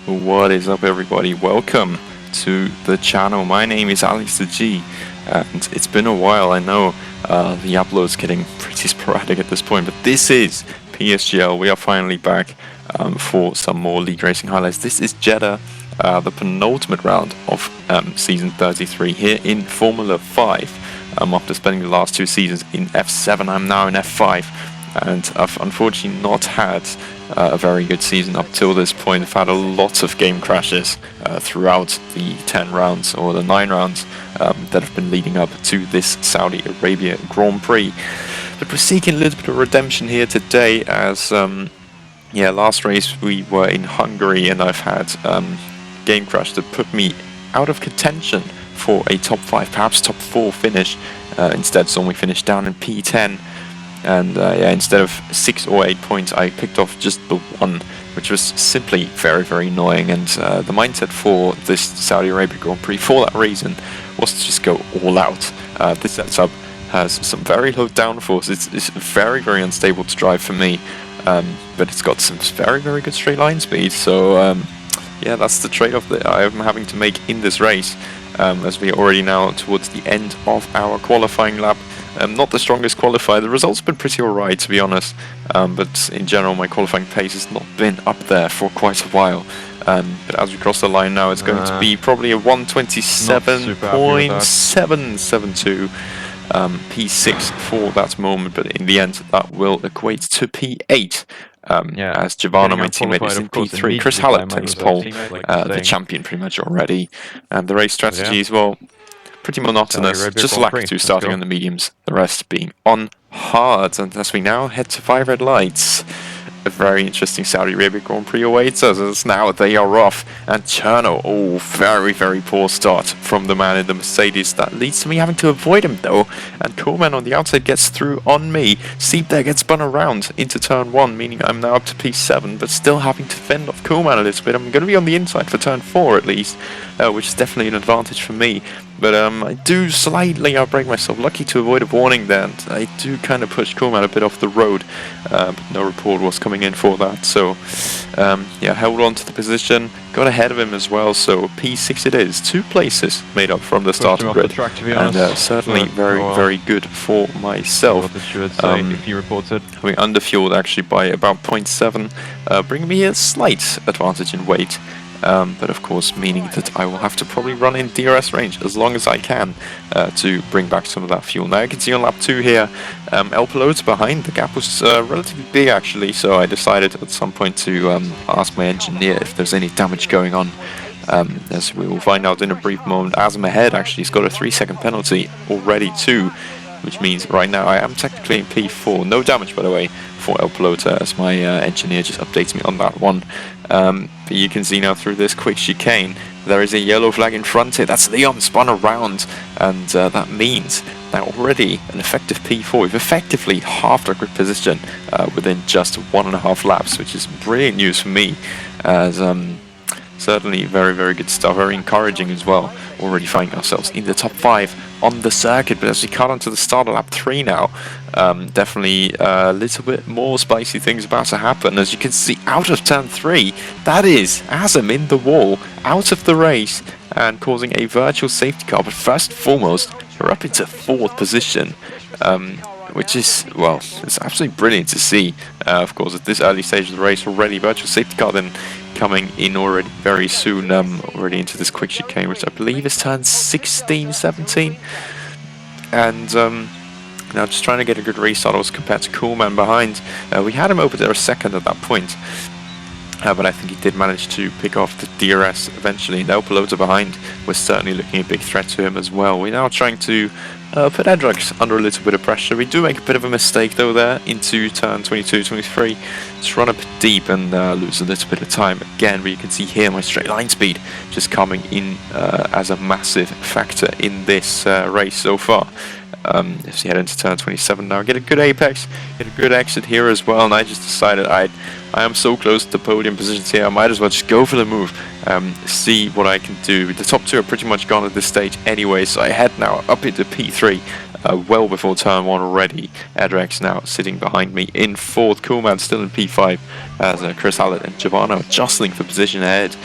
What is up, everybody? Welcome to the channel. My name is Alex the G, and it's been a while. I know the upload's getting pretty sporadic at this point, but this is PSGL. We are finally back for some more league racing highlights. This is Jeddah, the penultimate round of season 33 here in Formula 5. After spending the last two seasons in F7, I'm now in F5. And I've unfortunately not had a very good season up till this point. I've had a lot of game crashes throughout the 10 rounds or the 9 rounds that have been leading up to this Saudi Arabia Grand Prix. But we're seeking a little bit of redemption here today as, last race we were in Hungary and I've had game crash that put me out of contention for a top 5, perhaps top 4 finish. Instead saw me finish down in P10. And instead of 6 or 8 points, I picked off just the 1, which was simply very, very annoying. And the mindset for this Saudi Arabia Grand Prix, for that reason, was to just go all out. This setup has some very low downforce. It's very, very unstable to drive for me, but it's got some very, very good straight line speed. So that's the trade-off that I am having to make in this race, as we are already now towards the end of our qualifying lap. Not the strongest qualifier. The results have been pretty alright, to be honest, but in general my qualifying pace has not been up there for quite a while. But as we cross the line now, it's going to be probably a 127.772 P6 for that moment, but in the end that will equate to P8. As Giovanna, my teammate, is in P3. Chris Hallett takes pole, the champion pretty much already, and the race strategy as well. Pretty monotonous, just lack 2 starting on the mediums, the rest being on hards. And as we now head to 5 red lights, a very interesting Saudi Arabia Grand Prix awaits us as now they are off. And Cherno, very, very poor start from the man in the Mercedes. That leads to me having to avoid him though. And Coolman on the outside gets through on me. Sieb there gets spun around into turn 1, meaning I'm now up to P7, but still having to fend off Coolman a little bit. I'm going to be on the inside for turn 4 at least, which is definitely an advantage for me. But I do slightly outbrake myself, lucky to avoid a warning there, and I do kind of push Coolman a bit off the road, but no report was coming in for that. So held on to the position, got ahead of him as well, so P6 it is, 2 places made up from the starting grid, and certainly very good for myself. If you reported. Having underfueled actually by about 0.7, bringing me a slight advantage in weight. But of course meaning that I will have to probably run in DRS range as long as I can to bring back some of that fuel. Now you can see on lap 2 here, El Pilote's behind. The gap was relatively big actually, so I decided at some point to ask my engineer if there's any damage going on. As we will find out in a brief moment. As I'm ahead actually, he's got a 3-second penalty already too, which means right now I am technically in P4. No damage, by the way, for El Pilote, as my engineer just updates me on that one. But you can see now through this quick chicane, there is a yellow flag in front here. That's Leon spun around, and that means now already an effective P4. We've effectively halved our grid position within just 1.5 laps, which is brilliant news for me, as certainly very, very good stuff, very encouraging as well. Already finding ourselves in the top 5 on the circuit, but as we cut onto the start of lap 3 now, definitely a little bit more spicy things about to happen. As you can see, out of turn 3, that is Azam in the wall, out of the race, and causing a virtual safety car. But first and foremost, we're up into 4th position, which is, well, it's absolutely brilliant to see. Of course, at this early stage of the race already, virtual safety car then coming in already very soon, already into this quick chicane, which I believe is turn 16, 17. And now just trying to get a good restart also compared to Coolman behind. We had him over there a second at that point, but I think he did manage to pick off the DRS eventually. El Pilote behind was certainly looking a big threat to him as well. We're now trying to put Edrux under a little bit of pressure. We do make a bit of a mistake though there into turn 22, 23. Just run up deep and lose a little bit of time again, but you can see here my straight line speed just coming in as a massive factor in this race so far. As you head into turn 27 now, get a good apex, get a good exit here as well, and I just decided I am so close to the podium positions here, I might as well just go for the move, see what I can do. The top 2 are pretty much gone at this stage anyway, so I head now up into P3, well before turn 1 already. Edrex now sitting behind me in 4th. Coolman still in P5 as Chris Hallett and Giovanno jostling for position ahead.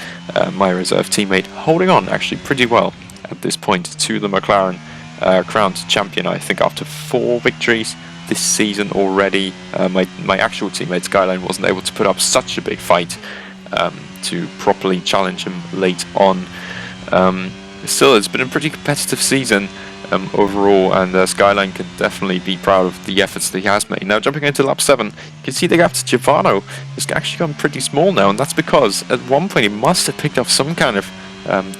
My reserve teammate holding on actually pretty well at this point to the McLaren, crowned champion, I think, after 4 victories this season already. My actual teammate Skyline wasn't able to put up such a big fight to properly challenge him late on. Still, it's been a pretty competitive season overall, and Skyline can definitely be proud of the efforts that he has made. Now, jumping into lap 7, you can see the gap to Giovanno has actually gone pretty small now, and that's because at one point he must have picked up some kind of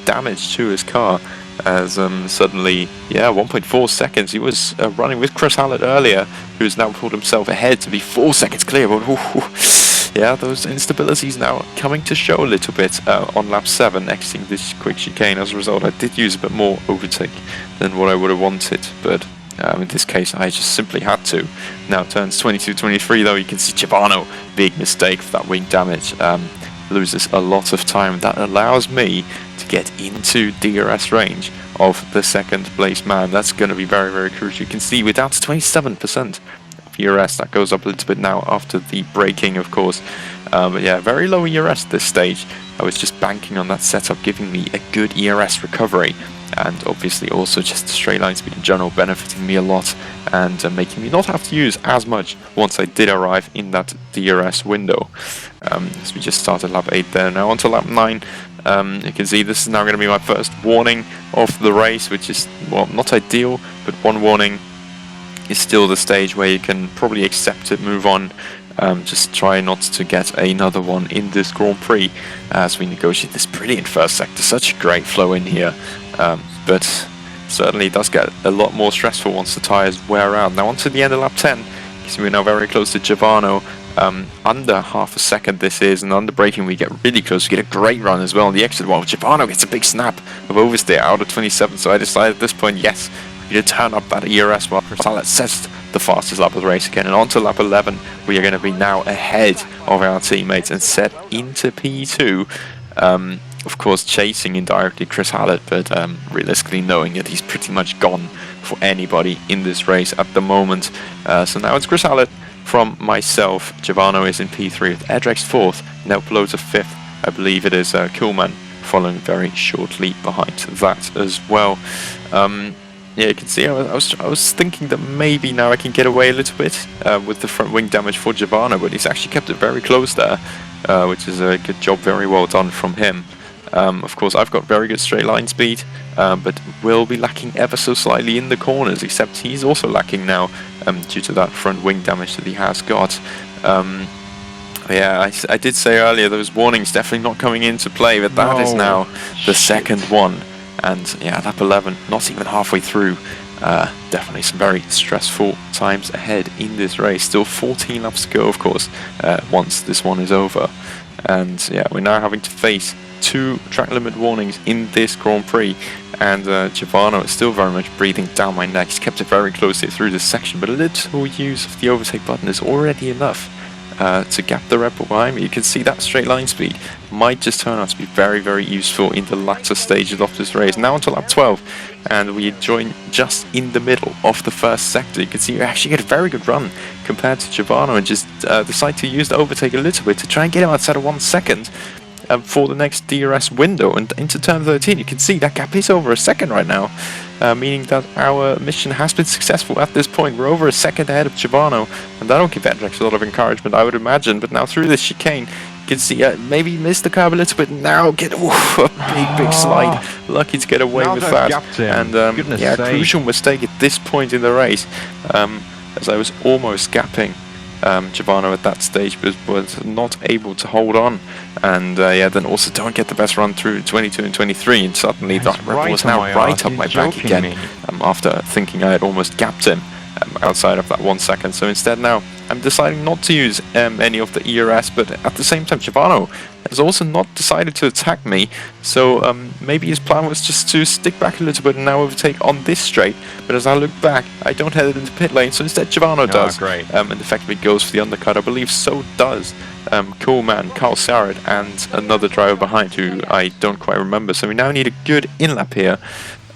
damage to his car, as suddenly, 1.4 seconds. He was running with Chris Hallett earlier, who has now pulled himself ahead to be 4 seconds clear, but yeah, those instabilities now coming to show a little bit on lap 7, exiting this quick chicane. As a result, I did use a bit more overtake than what I would have wanted, but in this case I just simply had to. Now turns 22-23 though, you can see Giovanno, big mistake for that wing damage, loses a lot of time. That allows me to get into DRS range of the 2nd place man. That's going to be very, very crucial. You can see we're down to 27% ERS. That goes up a little bit now after the braking, of course, but yeah, very low ERS at this stage. I was just banking on that setup giving me a good ERS recovery, and obviously also just the straight line speed in general benefiting me a lot, and making me not have to use as much once I did arrive in that DRS window. So we just started lap 8 there. Now onto lap 9. You can see this is now going to be my first warning of the race, which is, well, not ideal, but one warning is still the stage where you can probably accept it, move on. Just try not to get another one in this Grand Prix as we negotiate this brilliant first sector. Such a great flow in here, but certainly does get a lot more stressful once the tyres wear out. Now onto the end of lap 10, you can see we're now very close to Giovanno. Under half a second this is, and under braking we get really close. We get a great run as well on the exit, while Giovanno gets a big snap of oversteer out of 27. So I decided at this point, yes, we need to turn up that ERS while Chris Hallett sets the fastest lap of the race again. And on to lap 11, we are going to be now ahead of our teammates and set into P2. Of course, chasing indirectly Chris Hallett, but realistically knowing that he's pretty much gone for anybody in this race at the moment. So now it's Chris Hallett from myself. Giovanno is in P3 with Edrex 4th, now Pelota 5th. I believe it is Kuhlmann following very shortly behind that as well. Yeah, you can see I was thinking that maybe now I can get away a little bit with the front wing damage for Giovanno, but he's actually kept it very close there, which is a good job, very well done from him. Of course, I've got very good straight line speed, but will be lacking ever so slightly in the corners, except he's also lacking now due to that front wing damage that he has got. Yeah, I did say earlier those warnings definitely not coming into play, but that is now the second one. And yeah, lap 11, not even halfway through. Definitely some very stressful times ahead in this race. Still 14 laps to go, of course, once this one is over. And yeah, we're now having to face 2 track limit warnings in this Grand Prix. And Giovanno is still very much breathing down my neck. He's kept it very close here through this section, but a little use of the overtake button is already enough to gap the Red Bull behind me. You can see that straight line speed might just turn out to be very, very useful in the latter stages of this race. Now until lap 12, and we join just in the middle of the first sector. You can see you actually get a very good run compared to Giovanno, and just decide to use the overtake a little bit to try and get him outside of 1 second for the next DRS window. And into turn 13, you can see that gap is over a second right now, meaning that our mission has been successful at this point. We're over a second ahead of Giovanno, and that'll give Edrex a lot of encouragement, I would imagine. But now through this chicane, you can see maybe missed the curb a little bit. Now get a big slide. Lucky to get away with that. And yeah, crucial mistake at this point in the race, as I was almost gapping Giovanno at that stage, but was not able to hold on. And yeah, then also don't get the best run through 22 and 23, and suddenly that Red Bull was now right up my back again, after thinking I had almost gapped him outside of that 1 second. So instead now I'm deciding not to use any of the ERS, but at the same time Giovanno has also not decided to attack me, so maybe his plan was just to stick back a little bit and now overtake on this straight. But as I look back, I don't head into pit lane, so instead Giovanno does, and effectively goes for the undercut. I believe so does Coolman, Carl Sarad, and another driver behind who I don't quite remember. So we now need a good in-lap here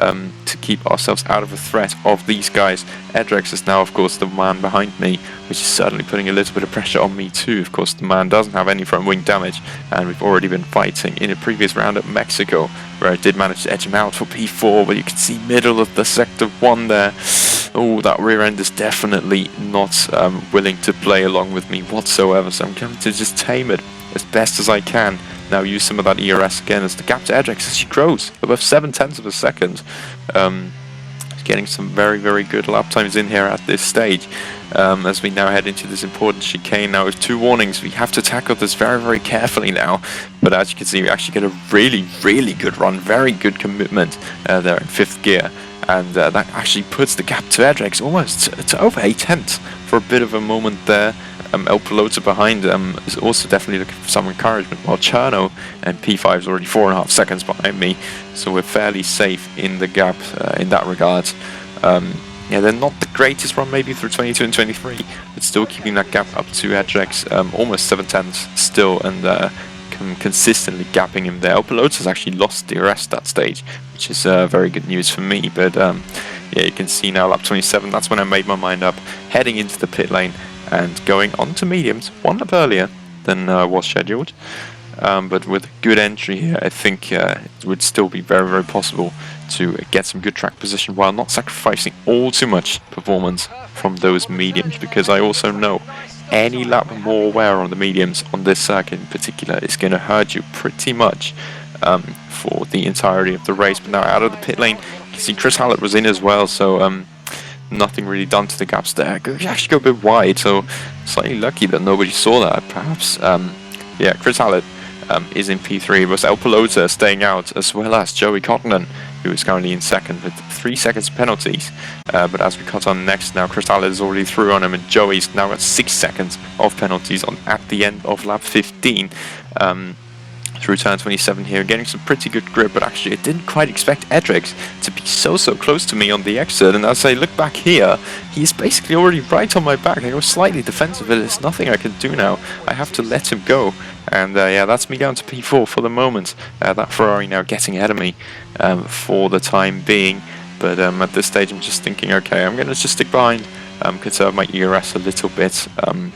to keep ourselves out of a threat of these guys. Edrex is now, of course, the man behind me, which is certainly putting a little bit of pressure on me too. Of course, the man doesn't have any front wing damage, and we've already been fighting in a previous round at Mexico, where I did manage to edge him out for P4, but you can see middle of the sector 1 there. Oh, that rear end is definitely not willing to play along with me whatsoever, so I'm going to just tame it as best as I can. Now use some of that ERS again as the gap to Edrex as she grows above 7/10 of a second. Getting some very, very good lap times in here at this stage. As we now head into this important chicane now with 2 warnings, we have to tackle this very, very carefully now. But as you can see, we actually get a really, really good run, very good commitment there in 5th gear. And that actually puts the gap to Edrex almost to over 1/10 for a bit of a moment there. El Pelota behind is also definitely looking for some encouragement, while Cherno and P5 is already 4.5 seconds behind me, so we're fairly safe in the gap in that regard. Yeah, they're not the greatest run maybe through 22 and 23, but still keeping that gap up to Edrex, almost 7/10 still, and consistently gapping him there. El Pelota's actually lost DRS that stage, which is very good news for me, but yeah, you can see now lap 27, that's when I made my mind up, heading into the pit lane and going on to mediums, 1 lap earlier than was scheduled. But with a good entry here, I think it would still be very, very possible to get some good track position while not sacrificing all too much performance from those mediums, because I also know any lap more wear on the mediums on this circuit in particular is going to hurt you pretty much for the entirety of the race. But now out of the pit lane, you can see Chris Hallett was in as well, so nothing really done to the gaps there. You actually go a bit wide, so slightly lucky that nobody saw that, perhaps. Yeah, Chris Hallett is in P3, but El Pelota staying out, as well as Joey Cottonen, who is currently in 2nd with 3 seconds penalties. But as we cut on next now, Chris Hallett is already through on him, and Joey's now got 6 seconds of penalties on at the end of lap 15. Through turn 27 here, getting some pretty good grip, but actually I didn't quite expect Edrex to be so close to me on the exit, and as I look back here, he's basically already right on my back. I was slightly defensive, but there's nothing I can do now. I have to let him go, and yeah, that's me down to P4 for the moment. That Ferrari now getting ahead of me for the time being, but at this stage I'm just thinking, okay, I'm going to just stick behind, conserve my ERS a little bit,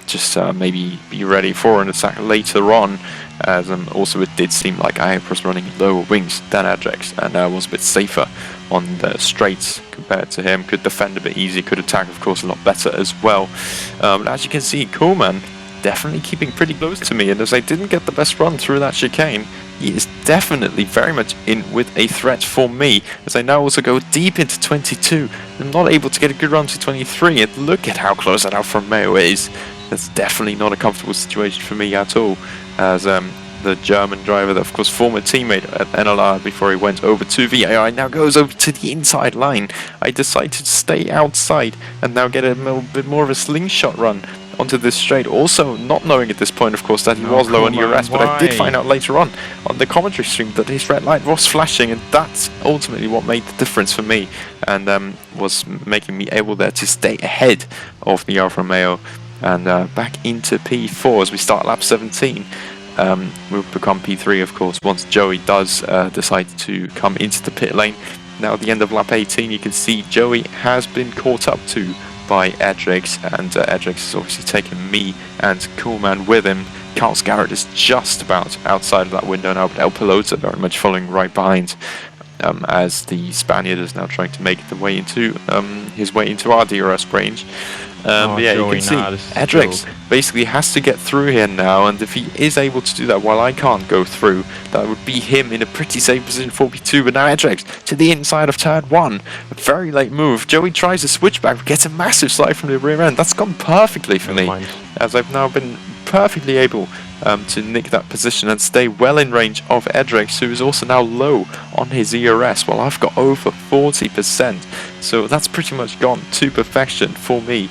just maybe be ready for an attack later on, as also it did seem like I was running lower wings than Edrex, and I was a bit safer on the straights compared to him. Could defend a bit easier, could attack of course a lot better as well. As you can see, Coolman definitely keeping pretty close to me, and as I didn't get the best run through that chicane, he is definitely very much in with a threat for me, as I now also go deep into 22. I'm not able to get a good run to 23, and look at how close that Alfa Romeo is. That's definitely not a comfortable situation for me at all, as the German driver, that of course former teammate at NLR before he went over to VAI, now goes over to the inside line. I decided to stay outside and now get a bit more of a slingshot run onto this straight, also not knowing at this point of course that he was low on ERS, but I did find out later on the commentary stream that his red light was flashing, and that's ultimately what made the difference for me, and was making me able there to stay ahead of the Alfa Romeo and back into P4 as we start lap 17. We'll become P3 of course once Joey does decide to come into the pit lane. Now at the end of lap 18 you can see Joey has been caught up to by Edrex, and Edrex has obviously taken me and Coolman with him. Carl Scarrett is just about outside of that window now, but El Pelota very much following right behind, as the Spaniard is now trying to make his way into our DRS range. Yeah, Joey, you can see Edrex basically has to get through here now, and if he is able to do that while I can't go through, that would be him in a pretty safe position for P2. But now Edrex to the inside of turn 1, a very late move. Joey tries a switchback, gets a massive slide from the rear end. That's gone perfectly for me, as I've now been perfectly able to nick that position and stay well in range of Edrex, who is also now low on his ERS, while I've got over 40%. So that's pretty much gone to perfection for me,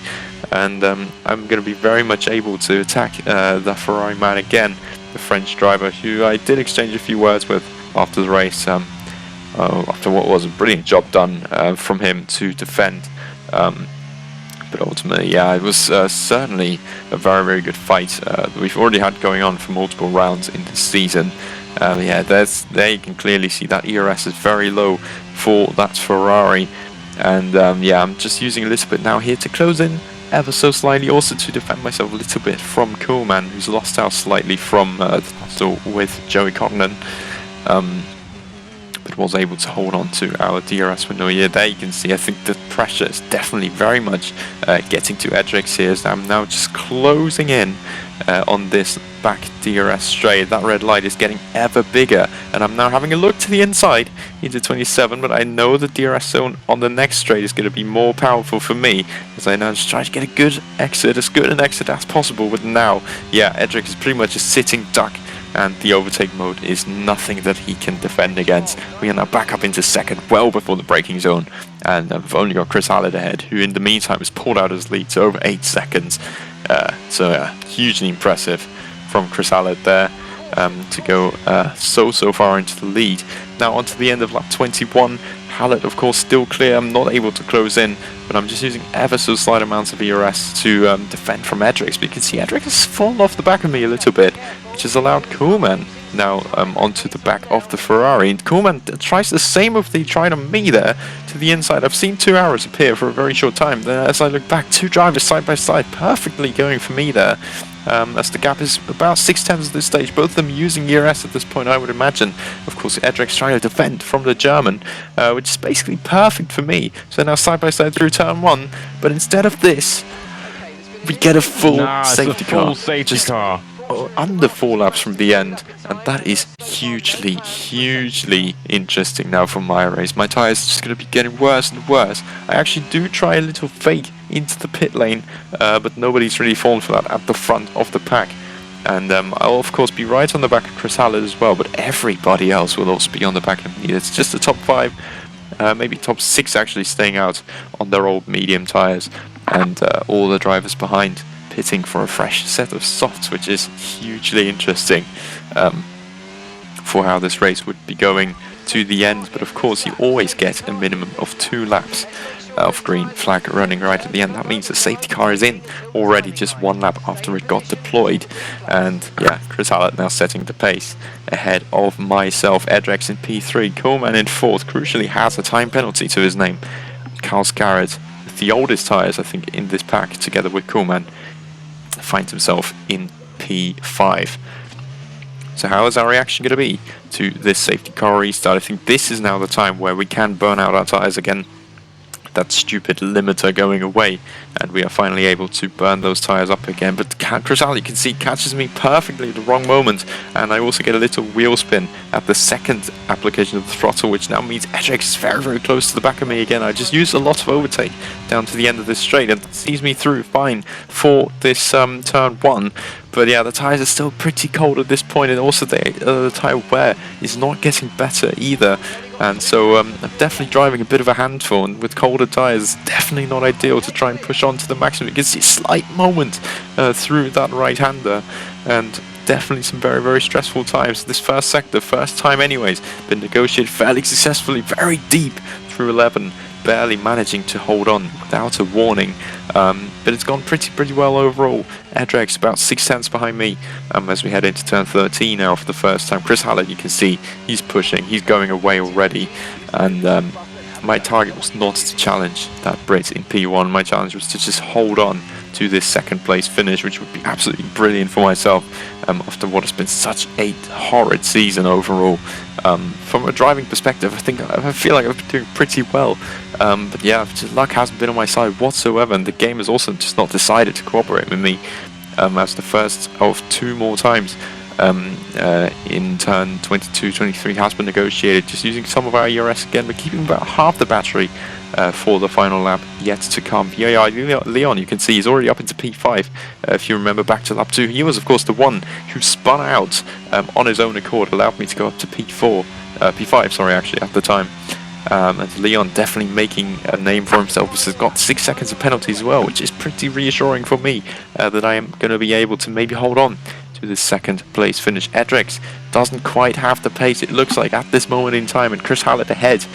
and I'm going to be very much able to attack the Ferrari man again, the French driver, who I did exchange a few words with after the race, after what was a brilliant job done from him to defend But ultimately, yeah, it was certainly a very good fight we've already had going on for multiple rounds in this season. Yeah, there you can clearly see that ERS is very low for that Ferrari. And yeah, I'm just using a little bit now here to close in ever so slightly, also to defend myself a little bit from Coolman, who's lost out slightly from the tussle with Joey Cottonen. But was able to hold on to our DRS window here. There you can see, I think the pressure is definitely very much getting to Edrix here, as I'm now just closing in on this back DRS straight. That red light is getting ever bigger, and I'm now having a look to the inside into 27, but I know the DRS zone on the next straight is going to be more powerful for me, as I now just try to get a good exit, as good an exit as possible. But now, yeah, Edrix is pretty much a sitting duck, and the overtake mode is nothing that he can defend against. We are now back up into second, well before the braking zone, and we've only got Chris Hallett ahead, who in the meantime has pulled out his lead to over 8 seconds. So hugely impressive from Chris Hallett there to go so far into the lead. Now onto the end of lap 21. Hallett, of course, still clear. I'm not able to close in, but I'm just using ever so slight amounts of ERS to defend from Edrix. But you can see Edrix has fallen off the back of me a little bit, which has allowed Koolman now onto the back of the Ferrari. And Koolman tries the same move that he tried on me there to the inside. I've seen 2 arrows appear for a very short time. Then as I look back, 2 drivers side by side, perfectly going for me there. As the gap is about 6 tenths at this stage, both of them using ERS at this point, I would imagine. Of course, Edrix trying to defend from the German, which is basically perfect for me. So now side by side through turn 1, but instead of this, we get a full safety car. Just under 4 laps from the end, and that is hugely interesting now for my race. My tyres are just going to be getting worse and worse. I actually do try a little fake into the pit lane, but nobody's really fallen for that at the front of the pack. And I'll of course be right on the back of Chris Hallett as well, but everybody else will also be on the back of me. It's just the top 5, maybe top 6 actually staying out on their old medium tyres, and all the drivers behind pitting for a fresh set of softs, which is hugely interesting for how this race would be going to the end. But of course, you always get a minimum of 2 laps of green flag running right at the end. That means the safety car is in already just 1 lap after it got deployed. And yeah, Chris Hallett now setting the pace ahead of myself. Edrix in P3, Koolman in 4th, crucially has a time penalty to his name. Carl Scarrett, with the oldest tyres I think in this pack, together with Koolman, finds himself in P5. So how is our reaction going to be to this safety car restart? I think this is now the time where we can burn out our tyres again. That stupid limiter going away, and we are finally able to burn those tyres up again. But Chris Hallett, you can see, catches me perfectly at the wrong moment, and I also get a little wheel spin at the second application of the throttle, which now means Edrix is very close to the back of me again. I just used a lot of overtake down to the end of this straight, and that sees me through fine for this turn 1. But yeah, the tyres are still pretty cold at this point, and also the tyre wear is not getting better either. And so I'm definitely driving a bit of a handful, and with colder tyres, it's definitely not ideal to try and push on to the maximum. You can see a slight moment through that right-hander, and definitely some very stressful times. This first sector, first time anyways, been negotiated fairly successfully, very deep through 11. Barely managing to hold on without a warning, but it's gone pretty well overall. Edrix about 6 tenths behind me as we head into turn 13 now for the first time. Chris Hallett, you can see he's pushing, he's going away already, and my target was not to challenge that Brit in P1. My challenge was to just hold on to this second place finish, which would be absolutely brilliant for myself after what has been such a horrid season overall. From a driving perspective, I feel like I've been doing pretty well, but yeah, just luck hasn't been on my side whatsoever, and the game has also just not decided to cooperate with me as the first of 2 more times in turn 22, 23 has been negotiated, just using some of our ERS again, but keeping about half the battery for the final lap yet to come. Yeah, Leon, you can see he's already up into P5. If you remember back to lap 2, he was of course the one who spun out on his own accord, allowed me to go up to P5, sorry, actually, at the time. And Leon definitely making a name for himself. He's got 6 seconds of penalty as well, which is pretty reassuring for me that I am going to be able to maybe hold on to this second place finish. Edrix doesn't quite have the pace it looks like at this moment in time, and Chris Hallett ahead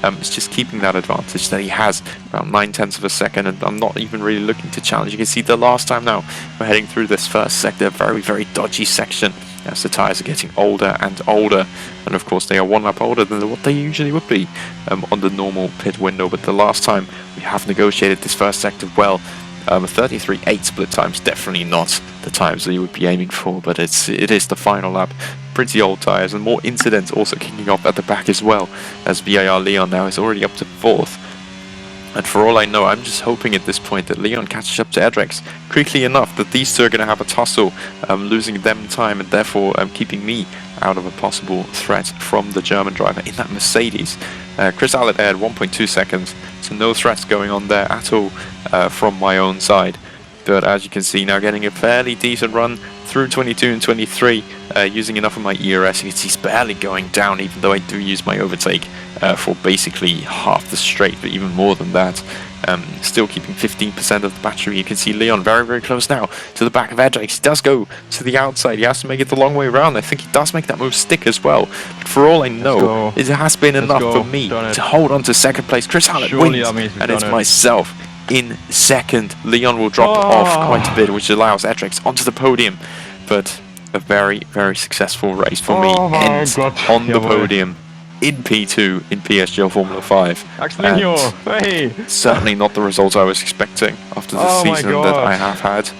It's just keeping that advantage that he has, about 9/10 of a second, and I'm not even really looking to challenge. You can see the last time now we're heading through this first sector, very dodgy section, as the tyres are getting older and older, and of course they are one lap older than what they usually would be on the normal pit window. But the last time we have negotiated this first sector well. 33.8 split times, definitely not the times that you would be aiming for, but it is the final lap. Pretty old tyres, and more incidents also kicking off at the back as well, as VAR Leon now is already up to 4th. And for all I know, I'm just hoping at this point that Leon catches up to Edrex quickly enough that these two are going to have a tussle, losing them time and therefore keeping me out of a possible threat from the German driver in that Mercedes. Chris Allett had 1.2 seconds, so no threats going on there at all from my own side. But as you can see now, getting a fairly decent run through 22 and 23, using enough of my ERS. You can see it's barely going down, even though I do use my overtake for basically half the straight, but even more than that. Still keeping 15% of the battery. You can see Leon very close now to the back of Edrex. He does go to the outside. He has to make it the long way around. I think he does make that move stick as well. But for all I know, it has been enough for me to hold on to second place. Chris Allett wins, and it's myself in second. Leon will drop off quite a bit, which allows Edrex onto the podium. But a very successful race for me ends on the podium in P2 in PSGL Formula 5. Hey. Certainly not the result I was expecting after the season that I have had.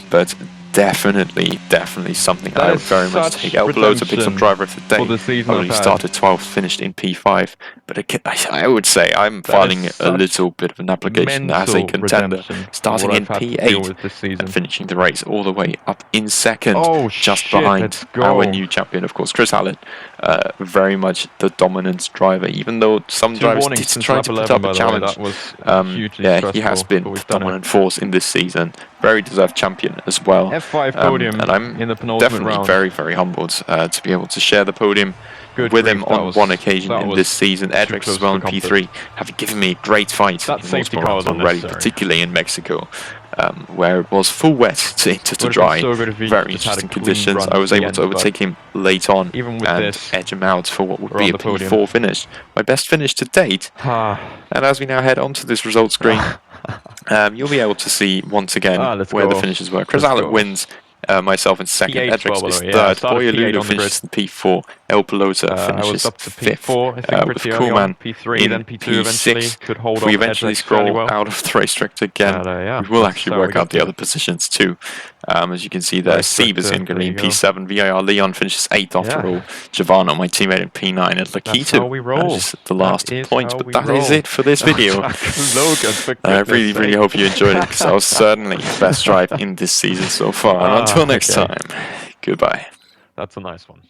But definitely something I would very much take. El Piloto picks up driver of the day. Only started 12th, finished in P5. But I would say I'm filing a little bit of an application as a contender, starting in P8 and finishing the race all the way up in second, just behind our new champion, of course, Chris Allett. Very much the dominant driver, even though some drivers did try to put up a challenge. Yeah, he has been the dominant force in this season. Very deserved champion as well. F5 podium, and I'm in the penultimate definitely round. very humbled to be able to share the podium with him on one occasion in this season. Edrex as well in P3 have given me a great fight in multiple rounds already, particularly in Mexico, where it was full wet to dry. Very interesting conditions. I was able to overtake him late on and edge him out for what would be a P4 finish. My best finish to date. And as we now head onto this result screen, you'll be able to see once again where the finishes were. Chris Allett wins. Myself in second, Edrex is third, Boyoludo finishes in P4, El Piloto finishes fifth, with Coolman in P6. If we eventually scroll out of the racetrack again, we will actually work out the other positions too. As you can see there, Sieb is in P7, VIR Leon finishes 8th after all, Giovanna, my teammate in P9, and Lakito is the last point. But that is it for this video. I really hope you enjoyed it, because that was certainly the best drive in this season so far. And until next time, goodbye. That's a nice one.